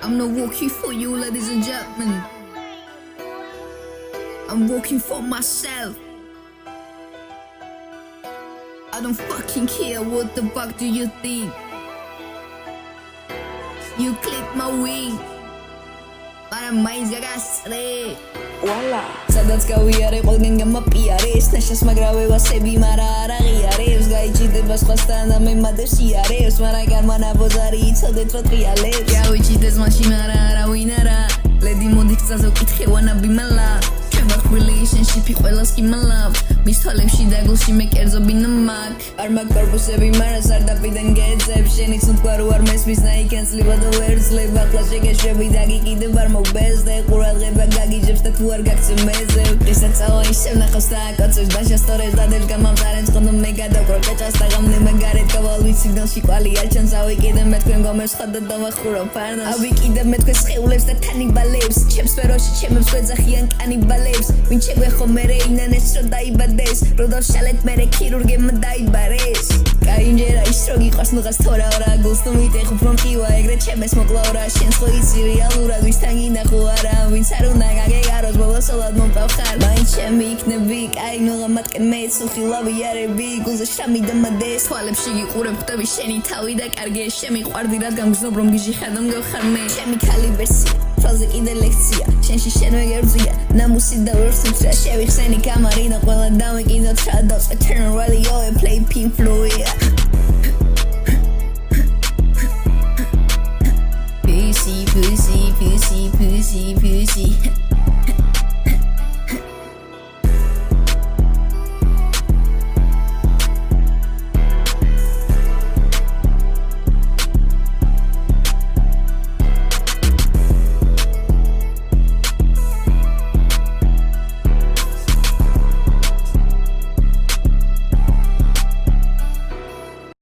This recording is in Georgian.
I'm not working for you, ladies and gentlemen. I'm working for myself. I don't fucking care what the fuck do you think. You click my wing, but I'm mind's gagastré. Voila. სადაც გავიარე ყველგან გამაპიარეს ნაშას მაგრავე ვასები მარა არ აღიარებს გაიჭიდება სხვასთან და მე მადებს იარებს მაგრამ გამანაბოზარი იცოდეთ რო ტრიალებს გავიჭიდეს მაშინ მარა არავინ არა ლედი მოდი გზაზე ვკითხე ვანაბი მალა ჩემს relationship-ი ყველას კიმალავ მის თვალებში და გულში მე კერძობინა მაგ არ მაგ პარბუსები მარა სარდაფიდან გეძებ შენიც უდგარო არ მესმის ნაიკენსლიბა და ვერძლებ ახლა შეგეშვები და გიკიდებ არ მოგბეზდე ყურადღება გაგიჯებს და თუ არ გაქცევ მეზე ვკრისა წავა ისევ ნახავს და აკოცებს დაშასტორებს დადებს გამამწარებს ხონდო მე გადავკრო ჭაჭას და გამნე მაგარეთ გავალვით სიგნალში ყვალი არ ჩანს ავიკიდებ მე თქვენ გომებს ხარ და დავახურო ფარნას ავიკიდებ მე თქვენ სხეულებს და თანიბალებს ჩემს სფეროში ჩემებს ვეძახიან კანიბალებს ვინ შეგვეხო მერე ინანეს რო დაიბადეს რო დავშალეთ მერე ქირურგებმა დაიბარეს კაინჯერა ის რო გიყვარს ნუღას თორა ორა გულს თუ მიტეხო რომ ყივა ეგრე ჩემეს მოკლავრა შენს ხო იცი რეალურად ვისთან გინახო არა ვინც არ უნდა გაგეგაროს ბოლოსულად მომწავხარ მაინც ჩემი იქნები კაი ნუღა მათკენ მეც უხილავი არები გულზე შრამი და მადეს თვალებში გიყურებ ხვდები შენი თავი და კარგე შემიყვარდი რადგან გზნობ რომ გიჟი ხარ და მგევხარ მე ჩემი კალიბერსია ფრაზე კიდე ლექცია შენში შენ ვეგერძია ნამუსი და ვერსუცრა შევიხსენი კამარინა ყველა დამეკიდოთ რა დავწყე turn radio and play Pink Floyd pussy pussy pussy pussy pussy